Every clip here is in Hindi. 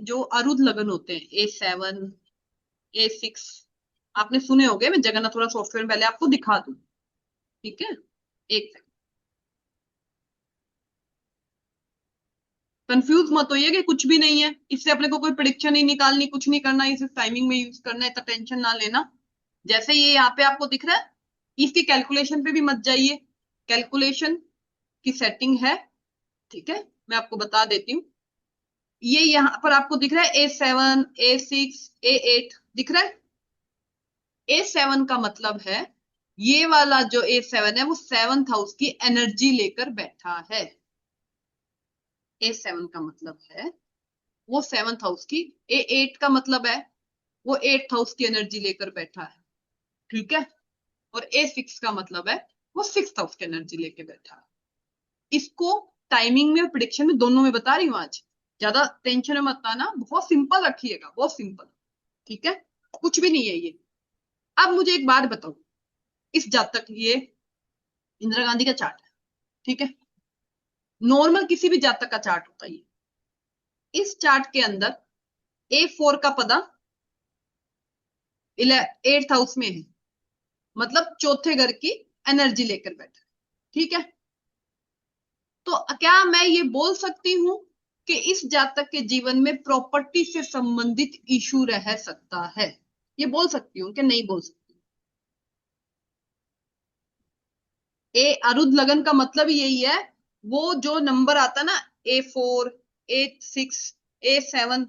जो अरुद लगन होते हैं A7 A6 आपने सुने होंगे। मैं जगन्नाथ थोड़ा सॉफ्टवेयर में पहले आपको दिखा दूं, ठीक है। एक सेकंड, कंफ्यूज मत होइए कि कुछ भी नहीं है, इससे अपने को कोई प्रिडिक्शन नहीं निकालनी, कुछ नहीं करना, इसे टाइमिंग में यूज करना है, इतना टेंशन ना लेना। जैसे ये यहाँ पे आपको दिख रहा है, इसकी कैलकुलेशन पे भी मत जाइए, कैलकुलेशन की सेटिंग है, ठीक है, मैं आपको बता देती हूँ। ये यहाँ पर आपको दिख रहा है A7 A6 A8 दिख रहा है। A7 का मतलब है, ये वाला जो A7 है वो 7th हाउस की एनर्जी लेकर बैठा है। A7 का मतलब है वो 7th हाउस की। A8 का मतलब है वो 8th हाउस की एनर्जी लेकर बैठा है, ठीक है। और A6 का मतलब है वो 6th हाउस की एनर्जी लेकर बैठा है। इसको टाइमिंग में और प्रिडिक्शन में दोनों में बता रही हूँ आज, ज्यादा टेंशन में मत आना, बहुत सिंपल रखिएगा, बहुत सिंपल, ठीक है, कुछ भी नहीं है ये। अब मुझे एक बात बताओ, इस जातक, ये इंदिरा गांधी का चार्ट है, ठीक है, नॉर्मल किसी भी जातक का चार्ट होता है ये। इस चार्ट के अंदर A4 का पदा 8th हाउस में है, मतलब चौथे घर की एनर्जी लेकर बैठा, ठीक है। तो क्या मैं ये बोल सकती हूं कि इस जातक के जीवन में प्रॉपर्टी से संबंधित इशू रह सकता है? ये बोल सकती हूँ कि नहीं बोल सकती? अरुद लगन का मतलब ही यही है, वो जो नंबर आता है ना, A4 A6 A7,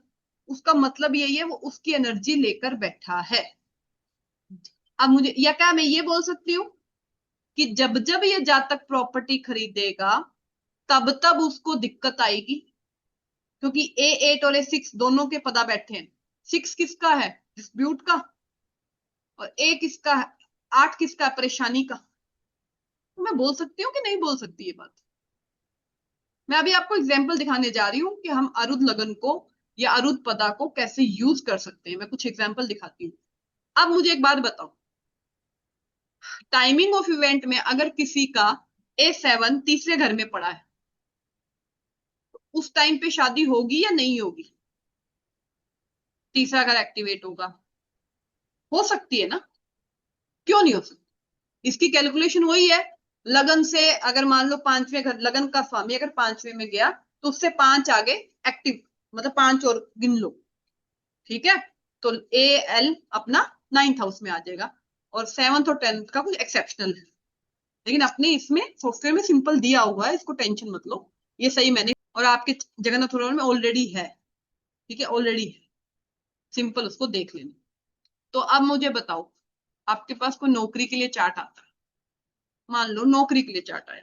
उसका मतलब यही है, वो उसकी एनर्जी लेकर बैठा है। अब मुझे, या क्या मैं ये बोल सकती हूँ कि जब जब ये जातक प्रॉपर्टी खरीदेगा तब तब उसको दिक्कत आएगी, क्योंकि A8 और A6 दोनों के पदा बैठे हैं। 6 किसका है? डिस्प्यूट का। और A किसका है? 8 किसका है? परेशानी का। तो मैं बोल सकती हूँ कि नहीं बोल सकती ये बात? मैं अभी आपको एग्जाम्पल दिखाने जा रही हूँ कि हम अरुद लगन को या अरुद पदा को कैसे यूज कर सकते हैं। मैं कुछ एग्जाम्पल दिखाती हूँ। अब मुझे एक बात बताओ, टाइमिंग ऑफ इवेंट में अगर किसी का A7 तीसरे घर में पड़ा है, तो उस टाइम पे शादी होगी या नहीं होगी? तीसरा घर एक्टिवेट होगा, हो सकती है ना? क्यों नहीं हो सकती? इसकी कैलकुलेशन वही है, लगन से अगर मान लो पांचवें घर, लगन का स्वामी अगर पांचवें में गया तो उससे 5 आगे एक्टिव, मतलब 5 और गिन लो, ठीक है। तो AL अपना 9th हाउस में आ जाएगा, और 7th और 10th का कुछ एक्सेप्शनल है, लेकिन अपने इसमें सॉफ्टवेयर में सिंपल दिया हुआ है, इसको टेंशन मत लो, ये सही मैंने, और आपके जगन्नाथ में ऑलरेडी है, ठीक है, ऑलरेडी है, सिंपल उसको देख लेना। तो अब मुझे बताओ, आपके पास कोई नौकरी के लिए चार्ट आता है, मान लो नौकरी के लिए चार्ट आया,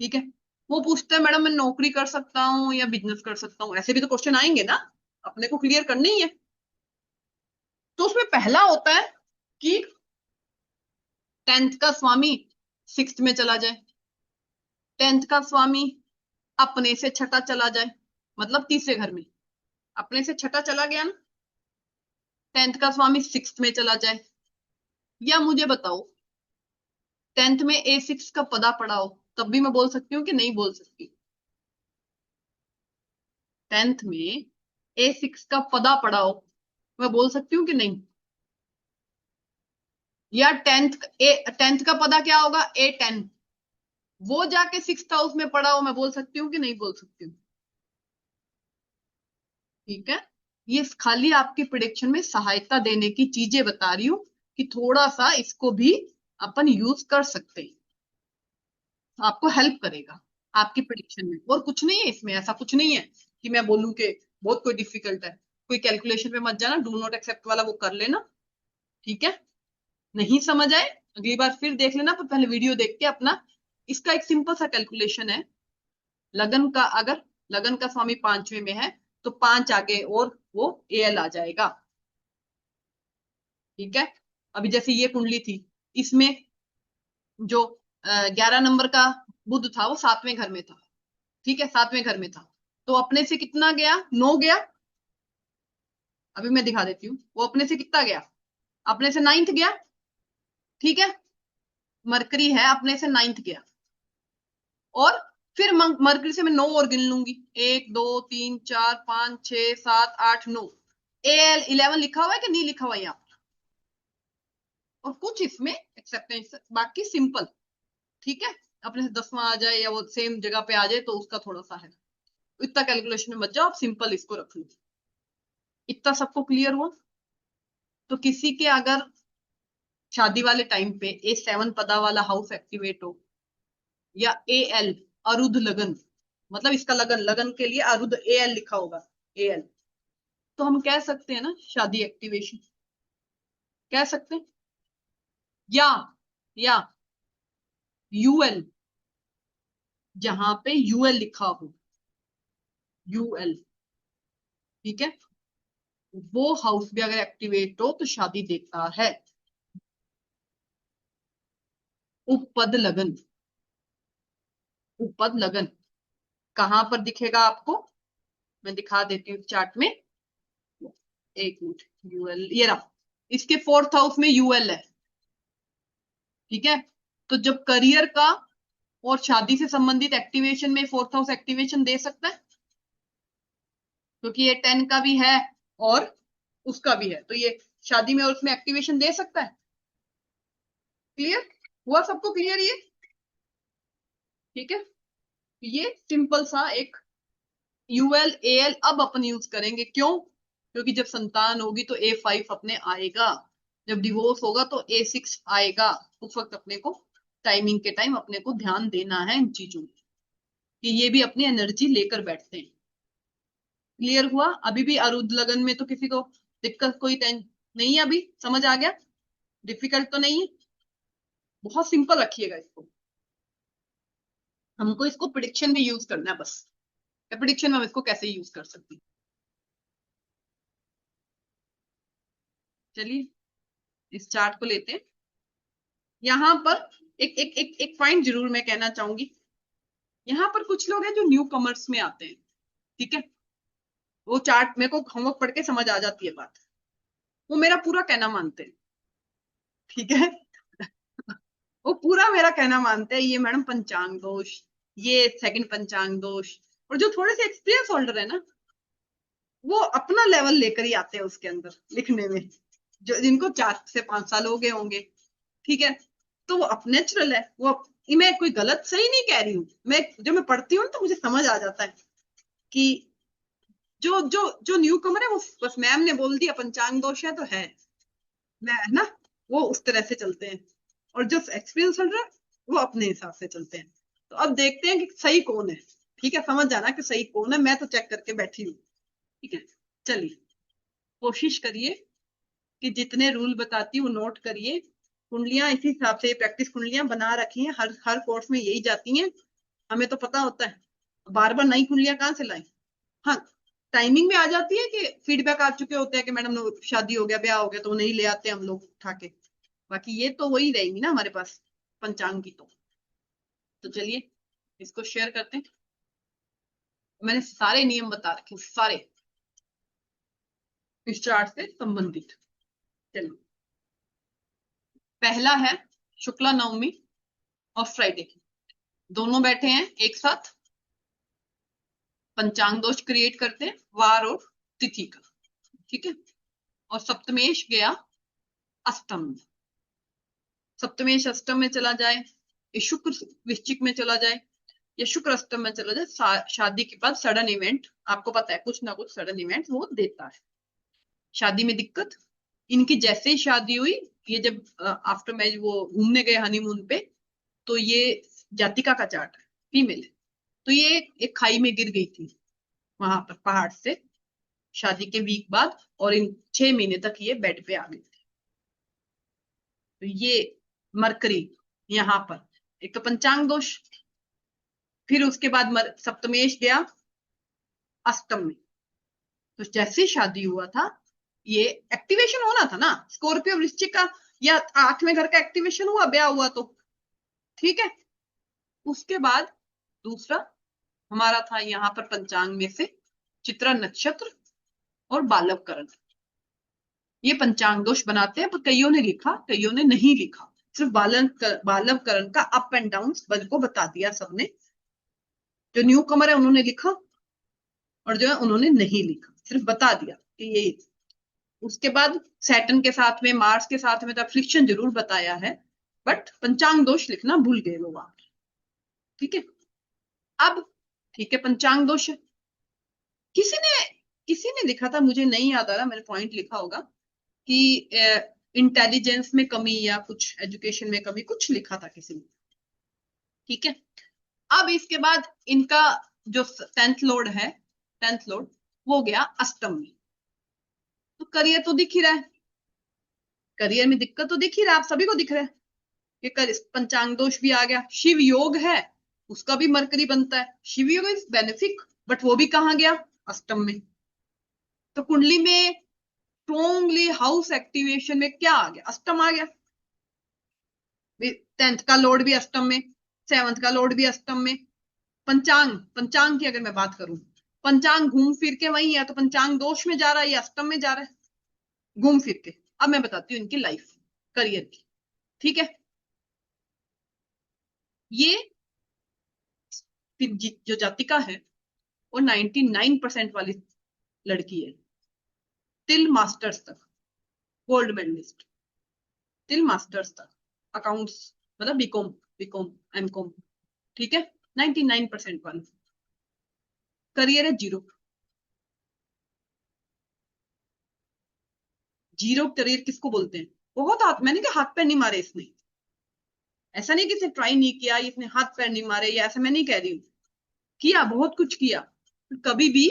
ठीक है। वो पूछता है मैडम मैं नौकरी कर सकता हूँ या बिजनेस कर सकता हूँ, ऐसे भी तो क्वेश्चन आएंगे ना, अपने को क्लियर करने ही है। तो उसमें पहला होता है कि 10th का स्वामी 6th में चला जाए, 10th का स्वामी अपने से छठा चला जाए, मतलब तीसरे घर में अपने से छठा चला गया ना, 10th का स्वामी 6th में चला जाए। या मुझे बताओ 10th में A6 का पदा पड़ा हो, तब भी मैं बोल सकती हूँ कि नहीं बोल सकती? 10th में A6 का पदा पड़ा हो, मैं बोल सकती हूँ कि नहीं? या 10th का पदा क्या होगा? A10, वो जाके 6th हाउस में पड़ा हो, मैं बोल सकती हूँ कि नहीं बोल सकती हूँ? ठीक है, ये खाली आपकी प्रिडिक्शन में सहायता देने की चीजें बता रही हूँ कि थोड़ा सा इसको भी अपन यूज कर सकते हैं, आपको हेल्प करेगा आपकी प्रिडिक्शन में, और कुछ नहीं है इसमें, ऐसा कुछ नहीं है कि मैं बोलूं कि बहुत कोई डिफिकल्ट है। कोई कैलकुलेशन पे मत जाना, डू नॉट एक्सेप्ट वाला वो कर लेना, ठीक है। नहीं समझ आए अगली बार फिर देख लेना, पर पहले वीडियो देख के अपना, इसका एक सिंपल सा कैलकुलेशन है। लगन का, अगर लगन का स्वामी पांचवें में है तो 5 आगे और वो AL आ जाएगा, ठीक है। अभी जैसे ये कुंडली थी, इसमें जो 11 नंबर का बुध था वो 7वें घर में था, ठीक है, 7वें घर में था, तो अपने से कितना गया? 9 गया। अभी मैं दिखा देती हूँ, वो अपने से कितना गया? अपने से 9th गया, ठीक है, मरकरी है, अपने से 9th गया, और फिर मरकरी से मैं 9 और गिन लूंगी, 1 2 3 4 5 6 7 8 9। AL11 लिखा हुआ है कि नहीं लिखा हुआ यहाँ पर? और कुछ इसमें एक्सेप्टेंस, बाकी सिंपल। ठीक है, अपने से 10वां आ जाए या वो सेम जगह पे आ जाए तो उसका थोड़ा सा है, इतना कैलकुलेशन में मत जाओ, आप सिंपल इसको रख लो। इतना सबको क्लियर हुआ? तो किसी के अगर शादी वाले टाइम पे A7 पदा वाला हाउस एक्टिवेट हो, या AL अरुध लगन, मतलब इसका लगन, लगन के लिए अरुध AL लिखा होगा, AL, तो हम कह सकते हैं ना शादी एक्टिवेशन, कह सकते हैं। या UL, जहां पे UL लिखा हो, UL, ठीक है, वो हाउस भी अगर एक्टिवेट हो तो शादी देता है। उपपद लगन, उपपद लगन कहां पर दिखेगा आपको, मैं दिखा देती हूँ चार्ट में, एक मिनट। UL ये रहा, इसके 4th हाउस में UL है, ठीक है। तो जब करियर का और शादी से संबंधित एक्टिवेशन में 4th हाउस एक्टिवेशन दे सकता है, क्योंकि ये 10 का भी है और उसका भी है, तो ये शादी में और उसमें एक्टिवेशन दे सकता है। क्लियर हुआ सबको? क्लियर ये? ठीक है, ये सिंपल सा एक UL AL अब अपन यूज करेंगे, क्यों? क्योंकि जब संतान होगी तो A5 अपने आएगा, जब डिवोर्स होगा तो A6 आएगा। उस वक्त अपने को टाइमिंग के टाइम अपने को ध्यान देना है इन चीजों में, कि ये भी अपनी एनर्जी लेकर बैठते हैं। क्लियर हुआ? अभी भी अरुद लगन में तो किसी को दिक्कत कोई नहीं है? अभी समझ आ गया? डिफिकल्ट तो नहीं है? बहुत सिंपल रखिएगा इसको, हमको इसको प्रिडिक्शन में यूज करना है बस। प्रिडिक्शन में हम इसको कैसे यूज कर सकते हैं, चलिए इस चार्ट को लेते हैं। यहाँ पर एक एक एक एक पॉइंट जरूर मैं कहना चाहूंगी, यहाँ पर कुछ लोग हैं जो न्यू कमर्स में आते हैं, ठीक है, वो चार्ट मेरे को होमवर्क पढ़ के समझ आ जाती है बात, वो मेरा पूरा कहना मानते हैं, ठीक है। वो पूरा मेरा कहना मानते हैं, ये मैडम पंचांग दोष, ये सेकंड पंचांग दोष, और जो थोड़े से एक्सपीरियंस होल्डर है ना, वो अपना लेवल लेकर ही आते हैं उसके अंदर लिखने में, जो जिनको 4 से 5 साल हो गए होंगे, ठीक है, तो वो अब नेचुरल है वो। मैं कोई गलत सही नहीं कह रही हूँ, मैं जो मैं पढ़ती हूँ तो मुझे समझ आ जाता है कि जो जो जो न्यू कमर है वो बस मैम ने बोल दिया पंचांग दोष है तो है, मैं ना, वो उस तरह से चलते हैं, और जो एक्सपीरियंस चल रहा है वो अपने हिसाब से चलते हैं। तो अब देखते हैं कि सही कौन है, ठीक है, समझ जाना कि सही कौन है, मैं तो चेक करके बैठी हूँ, ठीक है। चलिए कोशिश करिए कि जितने रूल बताती हूँ वो नोट करिए, कुंडलियां इसी हिसाब से प्रैक्टिस कुंडलियां बना रखी हैं, हर हर कोर्स में यही जाती हैं, हमें तो पता होता है, बार बार नई कुंडलियां कहाँ से लाएं। हाँ, टाइमिंग में आ जाती है कि फीडबैक आ चुके होते हैं कि मैडम शादी हो गया ब्याह हो गया तो नहीं ले आते हम लोग उठा के, बाकी ये तो वही रहेंगी ना हमारे पास पंचांग की। तो चलिए इसको शेयर करते हैं, मैंने सारे नियम बता रखे सारे इस चार्ट से संबंधित। चलिए पहला है शुक्ला नवमी और फ्राइडे, दोनों बैठे हैं एक साथ, पंचांग दोष क्रिएट करते हैं वार और तिथि का, ठीक है। और सप्तमेश गया अष्टम में, सप्तमेश अष्टम में चला जाए, ये शुक्र वृश्चिक में चला जाए, या शुक्र अष्टम में चला जाए, शादी के बाद सडन इवेंट, आपको पता है कुछ ना कुछ सडन इवेंट वो देता है। शादी में दिक्कत, इनकी जैसे ही शादी हुई, ये जब आफ्टर मैरिज वो घूमने गए हनीमून पे, तो ये जातिका का चार्ट है, फीमेल है, तो ये एक खाई में गिर गई थी वहां पर पहाड़ से, शादी के वीक बाद, और इन 6 महीने तक ये बेड पे आ गई थी। तो ये मरकरी यहाँ पर एक तो पंचांग दोष, फिर उसके बाद सप्तमेश गया अष्टम में, तो जैसे शादी हुआ था, ये एक्टिवेशन होना था ना स्कॉर्पियो वृश्चिक का, या 8वें घर का एक्टिवेशन हुआ ब्याह हुआ तो, ठीक है। उसके बाद दूसरा हमारा था यहाँ पर पंचांग में से चित्रा नक्षत्र और बालवकरण, ये पंचांग दोष बनाते हैं, पर कईयों ने लिखा कईयों ने नहीं लिखा, सिर्फ बालवकरण का अप एंड डाउन बल को बता दिया सबने, जो न्यू कमर है उन्होंने लिखा, और जो है उन्होंने नहीं लिखा, सिर्फ बता दिया कि ये। उसके बाद सैटर्न के साथ में, मार्स के साथ में तो अफ्लिक्शन जरूर बताया है, बट पंचांग दोष लिखना भूल गए लोग आप। ठीक है, अब ठीक है, पंचांग दोष है। किसी ने किसी ने लिखा था, मुझे नहीं याद आ रहा, मैंने पॉइंट लिखा होगा कि इंटेलिजेंस में कमी या कुछ एजुकेशन में कमी, कुछ लिखा था किसी ने। ठीक है, अब इसके बाद इनका जो 10th लॉर्ड है, 10th लॉर्ड वो गया अष्टम में। तो करियर तो दिख ही रहा है, करियर में दिक्कत तो दिख ही रहा है, आप सभी को दिख रहा है कि पंचांग दोष भी आ गया। शिव योग है, उसका भी मरकरी बनता है, शिव योग इज बेनिफिक, बट वो भी कहाँ गया, अष्टम में। तो कुंडली में स्ट्रोंगली हाउस एक्टिवेशन में क्या आ गया, अष्टम आ गया। 10th का लॉर्ड भी अष्टम में, 7th का लॉर्ड भी अष्टम में। पंचांग पंचांग की अगर मैं बात करूं, पंचांग घूम फिर के वही है, तो पंचांग दोष में जा रहा है या अष्टम में जा रहा है, घूम फिर के। अब मैं बताती हूँ इनकी लाइफ करियर की। ठीक है, ये फिर जो जातिका है वो 99% वाली लड़की है, टिल मास्टर्स तक, गोल्ड मेडलिस्ट, टिल मास्टर्स तक, अकाउंट्स मतलब बीकॉम, बीकॉम एमकॉम। ठीक है, 99% वाली। करियर है जीरो, जीरो करियर किसको बोलते हैं। बहुत हाथ, मैंने कहा हाथ पैर नहीं मारे इसने, ऐसा नहीं कि इसने ट्राई नहीं किया, इसने हाथ पैर नहीं मारे, या ऐसा मैं नहीं कह रही हूँ, किया, बहुत कुछ किया, कभी भी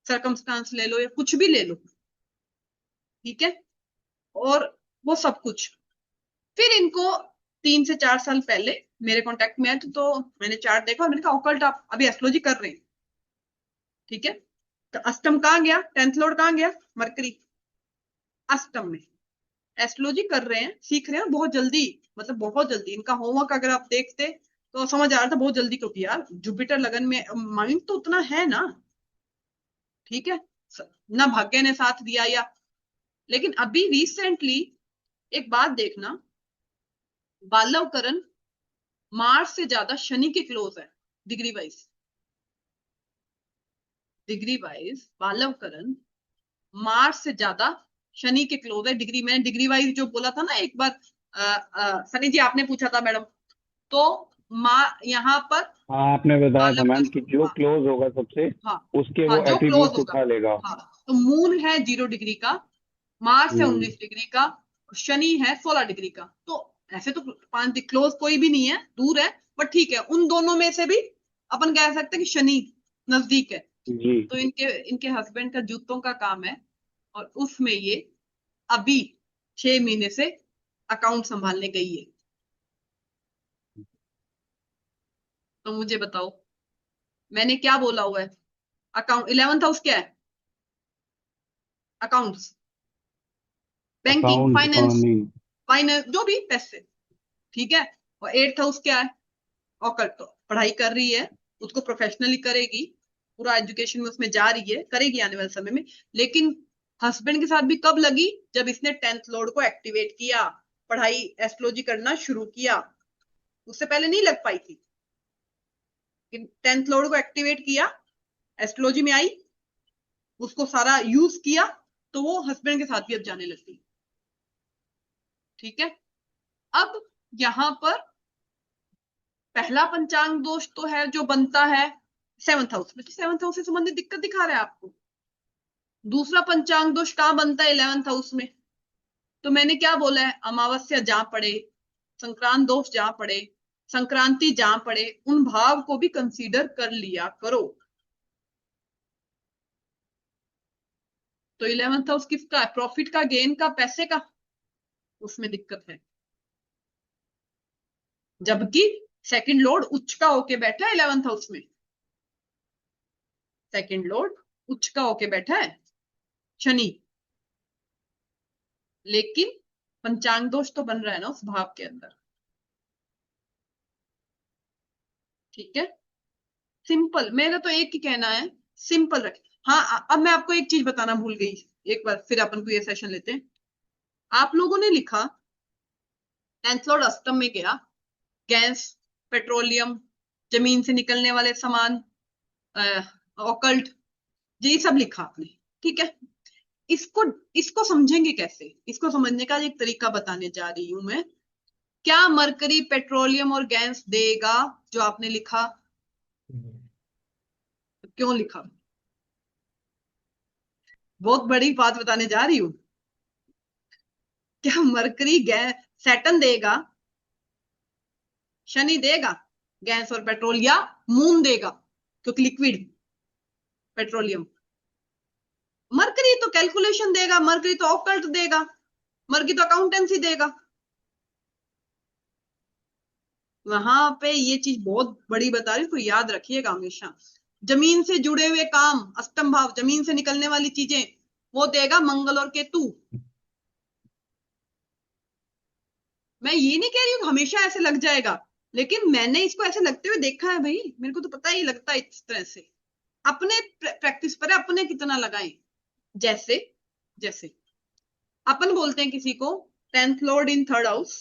सरकमस्टांस ले लो या कुछ भी ले लो। ठीक है, और वो सब कुछ। फिर इनको 3 से 4 साल पहले मेरे कांटेक्ट में आए, तो मैंने चार्ट देखा और मैंने कहा ऑकल्ट आप अभी एस्ट्रोलॉजी कर रहे हैं। ठीक है, तो अष्टम कहाँ गया, 10th लॉर्ड कहाँ गया, मरकरी अष्टम में। एस्ट्रोलॉजी कर रहे हैं, सीख रहे हैं, बहुत जल्दी, मतलब बहुत जल्दी इनका होमवर्क अगर आप देखते तो समझ आ रहा था बहुत जल्दी, क्योंकि यार जुपिटर लगन में, माइंड तो उतना है ना। ठीक है, ना भाग्य ने साथ दिया या, लेकिन अभी रिसेंटली एक बात देखना, बालवकरण मार्स से ज्यादा शनि के क्लोज है डिग्री वाइज, डिग्री वाइज बालवकरण मार्स से ज्यादा शनि के क्लोज है डिग्री। मैंने डिग्री वाइज जो बोला था ना एक बार, सनी जी आपने पूछा था मैडम, तो यहाँ पर हाँ, आपने बताया था मैम बालवकरण, कि जो हाँ क्लोज होगा सबसे हाँ उसके हाँ, वो जो क्लोज एट्रीब्यूट्स होगा। उठा लेगा। हाँ, तो मून है 0 डिग्री का, मार्स है हम्म। 19 डिग्री का, शनि है 16 डिग्री का। तो ऐसे तो 5 क्लोज कोई भी नहीं है, दूर है, बट ठीक है, उन दोनों में से भी अपन कह सकते हैं कि शनि नजदीक है। जी। तो इनके इनके हस्बैंड का जूतों का काम है, और उसमें ये अभी 6 महीने से अकाउंट संभालने गई है। तो मुझे बताओ मैंने क्या बोला हुआ है, अकाउंट 11th हाउस क्या है, अकाउंट्स, बैंकिंग, अकाउंट फाइनेंस, नहीं। फाइनेंस जो भी पैसे। ठीक है, और 8th हाउस क्या है, ऑकल्ट। तो पढ़ाई कर रही है, उसको प्रोफेशनली करेगी, पूरा एजुकेशन में उसमें जा रही है, करेगी आने वाले समय में। लेकिन हस्बैंड के साथ भी कब लगी, जब इसने 10th लॉर्ड को एक्टिवेट किया, पढ़ाई एस्ट्रोलॉजी करना शुरू किया, उससे पहले नहीं लग पाई थी। 10th लॉर्ड को एक्टिवेट किया, एस्ट्रोलॉजी में आई, उसको सारा यूज किया, तो वो हस्बैंड के साथ भी अब जाने लगती। ठीक है, अब यहां पर पहला पंचांग दोष तो है जो बनता है 7th हाउस में, तो 7th हाउस से संबंधित दिक्कत दिखा रहा है आपको। दूसरा पंचांग दोष कहां बनता है, 11th हाउस में। तो मैंने क्या बोला है, अमावस्या जहां पड़े, संक्रांत दोष जहां पड़े, संक्रांति जहां पड़े, उन भाव को भी कंसीडर कर लिया करो। तो 11th हाउस किसका है, प्रॉफिट का, गेन का, पैसे का, उसमें दिक्कत है। जबकि सेकंड लॉर्ड उच्च का होके बैठा है 11th हाउस में, सेकंड लॉर्ड उच्च का होके बैठा है शनि, लेकिन पंचांग दोष तो बन रहा है ना उस भाव के अंदर। ठीक है, सिंपल, मेरा तो एक ही कहना है, सिंपल रखें। हाँ, अब मैं आपको एक चीज बताना भूल गई, एक बार फिर अपन को ये सेशन लेते हैं। आप लोगों ने लिखा 10th लॉर्ड अष्टम में गया, गैस, पेट्रोलियम, जमीन से निकलने वाले सामान, ऑकल्ट, ये सब लिखा आपने, ठीक है। इसको इसको समझेंगे कैसे? इसको समझने का एक तरीका बताने जा रही हूं मैं। क्या मरकरी पेट्रोलियम और गैस देगा जो आपने लिखा? क्यों लिखा? बहुत बड़ी बात बताने जा रही हूं। क्या मरकरी गैस सैटर्न देगा, शनि देगा गैस और पेट्रोल, या मून देगा क्योंकि लिक्विड पेट्रोलियम? मरकरी तो कैलकुलेशन देगा, मरकरी तो ऑकल्ट देगा, मरकरी तो अकाउंटेंसी देगा। वहां पे ये चीज बहुत बड़ी बता रही हूँ, तो याद रखिएगा हमेशा। जमीन से जुड़े हुए काम, अष्टम भाव, जमीन से निकलने वाली चीजें, वो देगा मंगल और केतु। मैं ये नहीं कह रही हूँ हमेशा ऐसे लग जाएगा, लेकिन मैंने इसको ऐसे लगते हुए देखा है भाई, मेरे को तो पता ही लगता है इस तरह से। अपने प्रैक्टिस पर है, अपने कितना लगाएं। जैसे जैसे अपन बोलते हैं किसी को 10th लॉर्ड इन 3rd हाउस,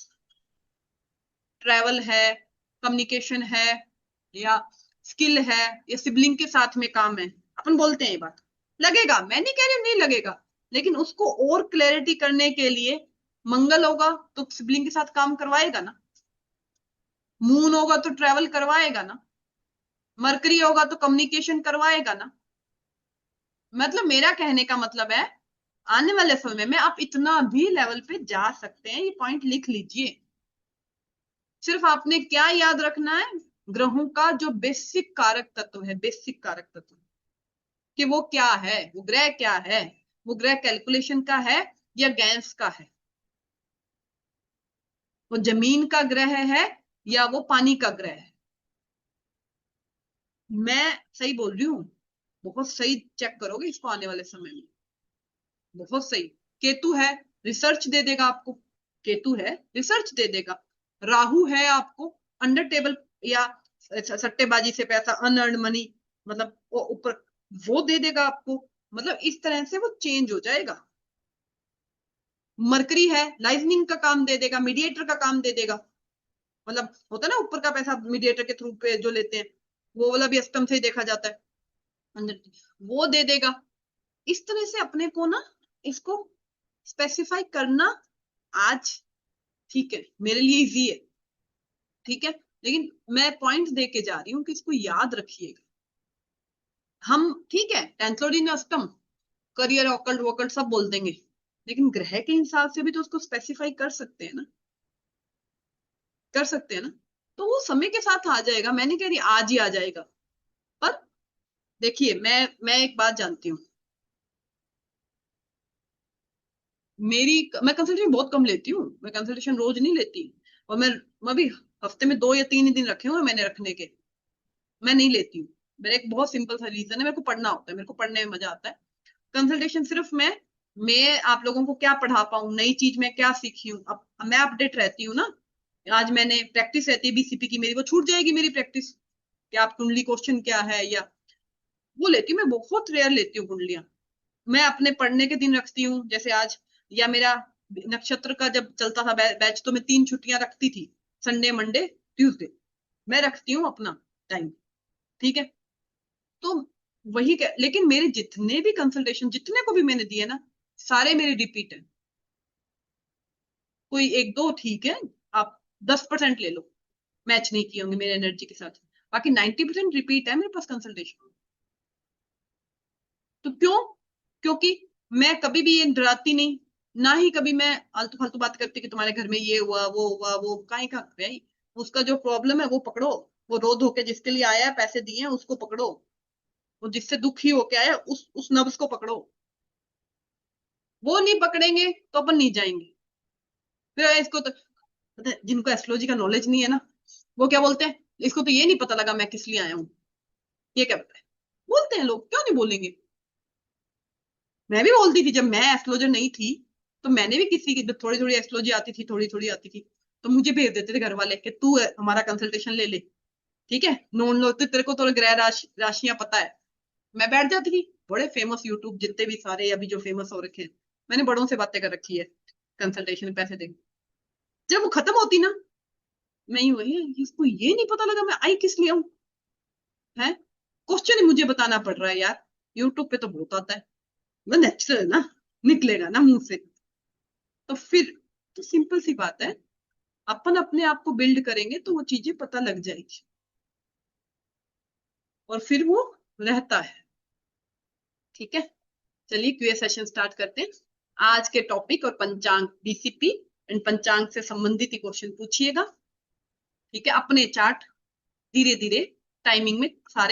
ट्रैवल है, कम्युनिकेशन है, या स्किल है, या सिबलिंग के साथ में काम है, अपन बोलते हैं ये बात लगेगा। मैं नहीं कह रही नहीं लगेगा, लेकिन उसको और क्लैरिटी करने के लिए मंगल होगा तो सिबलिंग के साथ काम करवाएगा ना, मून होगा तो ट्रैवल करवाएगा ना, मरकरी होगा तो कम्युनिकेशन करवाएगा ना। मतलब मेरा कहने का मतलब है, आने वाले समय में आप इतना भी लेवल पे जा सकते हैं, ये पॉइंट लिख लीजिए। सिर्फ आपने क्या याद रखना है? ग्रहों का जो बेसिक कारक तत्व है, बेसिक कारक तत्व, कि वो क्या है, वो ग्रह क्या है, वो ग्रह कैलकुलेशन का है या गैस का है, वो जमीन का ग्रह है या वो पानी का ग्रह है। मैं सही बोल रही हूँ? बहुत सही चेक करोगे इसको आने वाले समय में, बहुत सही। केतु है, रिसर्च दे देगा आपको, केतु है रिसर्च दे देगा। राहु है आपको अंडर टेबल या सट्टेबाजी से पैसा, अनअर्न्ड मनी, मतलब वो ऊपर, वो दे देगा आपको। मतलब इस तरह से वो चेंज हो जाएगा। मरकरी है, लाइजनिंग का काम दे देगा, मीडिएटर का काम दे देगा। मतलब होता है ना ऊपर का पैसा मीडिएटर के थ्रू पे जो लेते हैं, वो वाला भी अष्टम से ही देखा जाता है, वो दे देगा। इस तरह से अपने को ना इसको स्पेसिफाई करना आज, ठीक है, मेरे लिए इजी है, ठीक है, लेकिन मैं पॉइंट दे के जा रही हूँ कि इसको याद रखिएगा। हम ठीक है 10th लॉर्ड इन अष्टम, करियर ऑकल्ट वोकल्ट सब बोल देंगे, लेकिन ग्रह के हिसाब से भी तो उसको स्पेसिफाई कर सकते हैं ना, कर सकते हैं ना। तो वो समय के साथ आ जाएगा, मैं नहीं कह रही आज ही आ जाएगा, पर देखिए मैं एक बात जानती हूँ, मैं कंसल्टेशन बहुत कम लेती हूँ, मैं कंसल्टेशन रोज नहीं लेती। और मैं भी हफ्ते में 2 या 3 ही दिन रखे हुए मैंने रखने के, मैं नहीं लेती हूँ। मेरा एक बहुत सिंपल सा रीजन है, मेरे को पढ़ना होता है, मेरे को पढ़ने में मजा आता है। कंसल्टेशन सिर्फ मैं आप लोगों को क्या पढ़ा पाऊँ, नई चीज मैं क्या सीखी हूँ, अब मैं अपडेट रहती हूँ ना। आज मैंने प्रैक्टिस रहती है बीसीपी की मेरी, वो छूट जाएगी मेरी प्रैक्टिस, कि आप कुंडली क्वेश्चन क्या है, या वो लेती हूँ। मैं बहुत रेयर लेती हूँ कुंडलियां, मैं अपने पढ़ने के दिन रखती हूँ, जैसे आज, या मेरा नक्षत्र का जब चलता था बैच, तो मैं 3 छुट्टियां रखती थी, संडे मंडे ट्यूसडे, मैं रखती हूँ अपना टाइम, ठीक है। तो वही लेकिन मेरे जितने भी कंसल्टेशन, जितने को भी मैंने दिए ना, सारे मेरे रिपीट है। कोई एक दो ठीक है, आप 10% ले लो, मैच नहीं किए होंगे मेरे एनर्जी के साथ, बाकी 90% रिपीट है मेरे पास कंसल्टेशन। तो क्यों? क्योंकि मैं कभी भी ये डराती नहीं, ना ही कभी मैं आलतू फालतू बात करती कि तुम्हारे घर में ये हुआ वो काहे का भाई। उसका जो प्रॉब्लम है वो पकड़ो, वो रो धो के जिसके लिए आया है, पैसे दिए हैं उसको पकड़ो, वो जिससे दुखी होके आया उस नब्ज को पकड़ो। वो नहीं पकड़ेंगे तो अपन नहीं जाएंगे। फिर इसको तो पता है, जिनको एस्ट्रोलॉजी का नॉलेज नहीं है ना, वो क्या बोलते हैं, इसको तो ये नहीं पता लगा मैं किस लिए आया हूँ, ये क्या पता है, बोलते हैं लोग, क्यों नहीं बोलेंगे। मैं भी बोलती थी जब मैं एस्ट्रोलॉजर नहीं थी, तो मैंने भी किसी की थोड़ी थोड़ी एस्ट्रोलॉजी आती थी, थोड़ी थोड़ी आती थी, तो मुझे भेज देते थे घर वाले कि तू हमारा कंसल्टेशन ले ले, ठीक है, नोन लो तो तेरे को तो ग्रह राशियां पता है। मैं बैठ जाती थी, बड़े फेमस यूट्यूब जितने भी सारे अभी जो फेमस हो रखे हैं, मैंने बड़ों से बातें कर रखी है, कंसल्टेशन में पैसे दे। जब वो खत्म होती ना, मैं ही वही, इसको ये नहीं पता लगा मैं आई किस लिए हूँ, है क्वेश्चन ही मुझे बताना पड़ रहा है यार, यूट्यूब पे तो बहुत आता है, वो नेचुरल है ना, निकलेगा ना मुंह से। तो फिर तो सिंपल सी बात है, अपन अपने आप को बिल्ड करेंगे तो वो चीजें पता लग जाएगी और फिर वो रहता है। ठीक है, चलिए क्यूए सेशन स्टार्ट करते हैं। आज के टॉपिक और पंचांग डीसीपी एंड पंचांग से संबंधित ही क्वेश्चन पूछिएगा। ठीक है, अपने चार्ट धीरे धीरे टाइमिंग में सारे